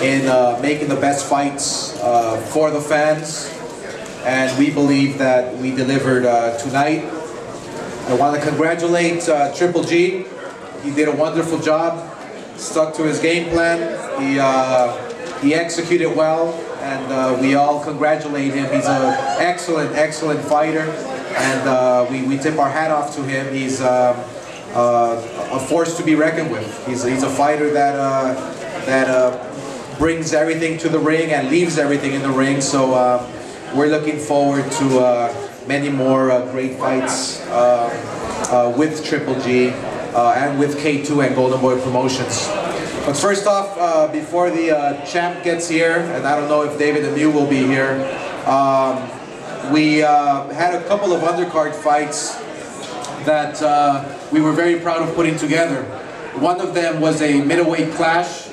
in making the best fights for the fans, and we believe that we delivered tonight. I want to congratulate Triple G. He did a wonderful job, stuck to his game plan. He executed well, and we all congratulate him. He's an excellent, excellent fighter, and we tip our hat off to him. He's a force to be reckoned with. He's a fighter that brings everything to the ring and leaves everything in the ring. So we're looking forward to many more great fights with Triple G and with K2 and Golden Boy Promotions. But first off, before the champ gets here, and I don't know if David Lemieux will be here, we had a couple of undercard fights that we were very proud of putting together. One of them was a middleweight clash.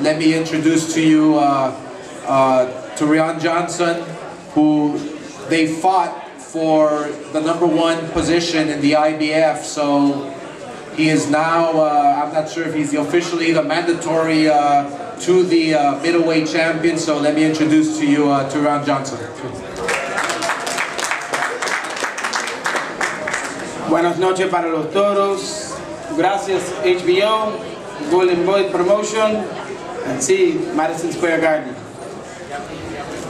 Let me introduce to you Tureano Johnson, who they fought for the #1 position in the IBF. So he is now, I'm not sure if he's officially the mandatory to the Middleweight Champion. So let me introduce to you Tureano Johnson. Buenas noches para los toros. Gracias HBO, Golden Boy Promotion, and sí, Madison Square Garden.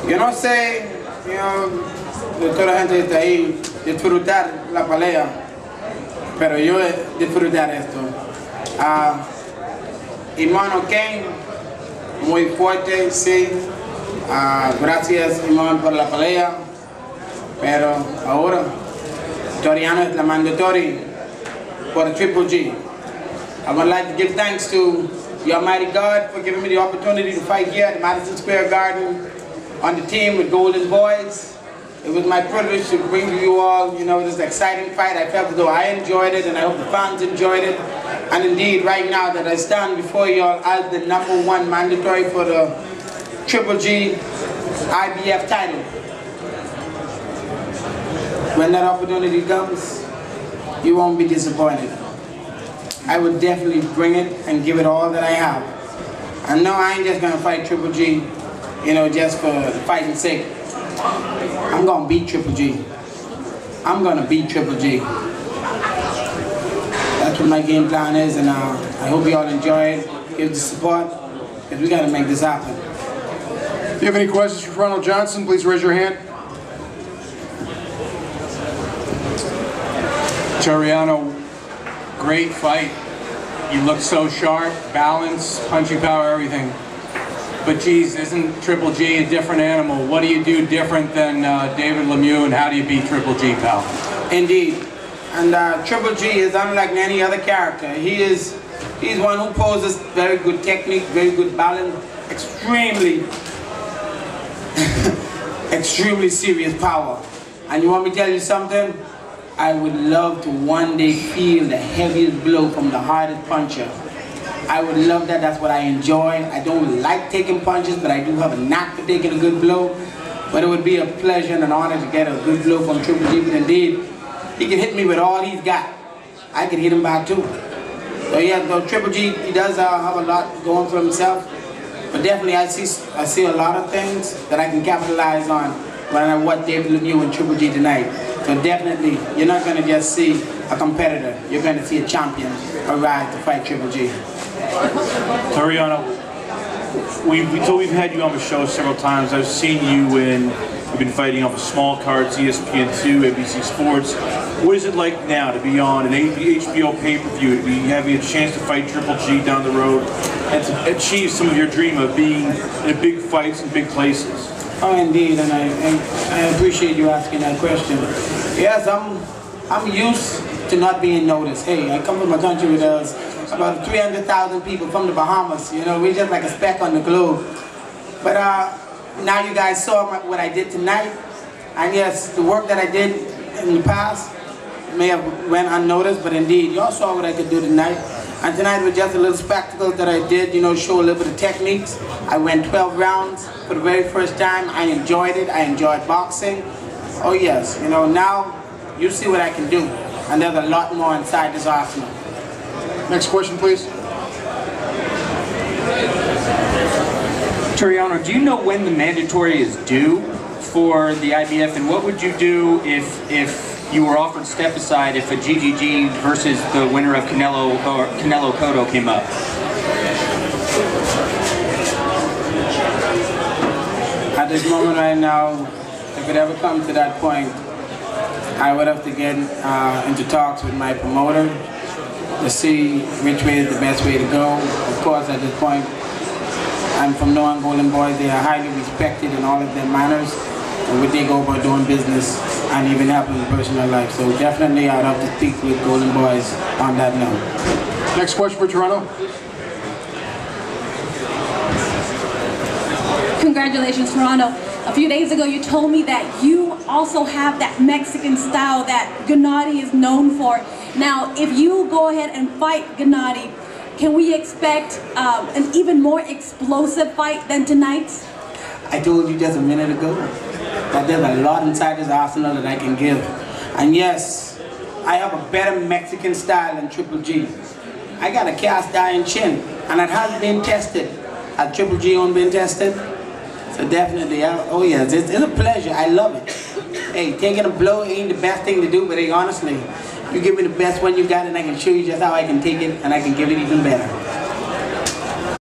Yo no sé, de toda la gente está ahí, disfrutar la pelea, pero yo disfrutar esto. Eamonn O'Kane, muy fuerte, sí. Gracias Eamonn por la pelea, pero ahora Tureano es la mandatoria for Triple G. I would like to give thanks to the Almighty God for giving me the opportunity to fight here at Madison Square Garden on the team with Golden Boys. It was my privilege to bring to you all, this exciting fight. I felt as though I enjoyed it, and I hope the fans enjoyed it. And indeed, right now that I stand before you all as the #1 mandatory for the Triple G IBF title. When that opportunity comes, you won't be disappointed. I would definitely bring it and give it all that I have. And no, I ain't just gonna fight Triple G, just for fighting's sake. I'm gonna beat Triple G. I'm gonna beat Triple G. That's what my game plan is, and I hope you all enjoy it. Give the support, because we gotta make this happen. If you have any questions for Tureano Johnson, please raise your hand. Tureano, great fight. You look so sharp, balance, punching power, everything. But geez, isn't Triple G a different animal? What do you do different than David Lemieux, and how do you beat Triple G, pal? Indeed. And Triple G is unlike any other character. He's one who poses very good technique, very good balance, extremely, extremely serious power. And you want me to tell you something? I would love to one day feel the heaviest blow from the hardest puncher. I would love that. That's what I enjoy. I don't like taking punches, but I do have a knack for taking a good blow. But it would be a pleasure and an honor to get a good blow from Triple G. But indeed, he can hit me with all he's got. I can hit him back too. So yeah, though Triple G, he does have a lot going for himself. But definitely I see a lot of things that I can capitalize on when I watch David Lemieux and Triple G tonight. So definitely, you're not going to just see a competitor. You're going to see a champion arrive to fight Triple G. Tureano, we've had you on the show several times. I've seen you when you've been fighting off of small cards, ESPN2, ABC Sports. What is it like now to be on an HBO pay-per-view, to have a chance to fight Triple G down the road, and to achieve some of your dream of being in big fights in big places? Oh, indeed, and I appreciate you asking that question. Yes, I'm used to not being noticed. Hey, I come from a country with about 300,000 people from the Bahamas. We're just like a speck on the globe. But now you guys saw what I did tonight, and yes, the work that I did in the past may have went unnoticed, but indeed, y'all saw what I could do tonight. And tonight was just a little spectacle that I did, show a little bit of techniques. I went 12 rounds for the very first time. I enjoyed it. I enjoyed boxing. Oh yes, now you see what I can do. And there's a lot more inside this arsenal. Next question, please. Tureano, do you know when the mandatory is due for the IBF, and what would you do if you were offered step aside if a GGG versus the winner of Canelo Cotto came up? At this moment right now, if it ever comes to that point, I would have to get into talks with my promoter to see which way is the best way to go. Of course, at this point, I'm from No Angolan Boys. They are highly respected in all of their manners and what they go about doing business and even helping in personal life. So definitely I'd have to speak with Golden Boys on that note. Next question for Toronto. Congratulations, Toronto. A few days ago you told me that you also have that Mexican style that Gennady is known for. Now, if you go ahead and fight Gennady, can we expect an even more explosive fight than tonight's? I told you just a minute ago that there's a lot inside this arsenal that I can give. And yes, I have a better Mexican style than Triple G. I got a cast iron chin, and it has been tested. Has Triple G on been tested? So definitely, oh yes, it's a pleasure. I love it. Hey, taking a blow ain't the best thing to do, but hey, honestly, you give me the best one you got and I can show you just how I can take it and I can give it even better.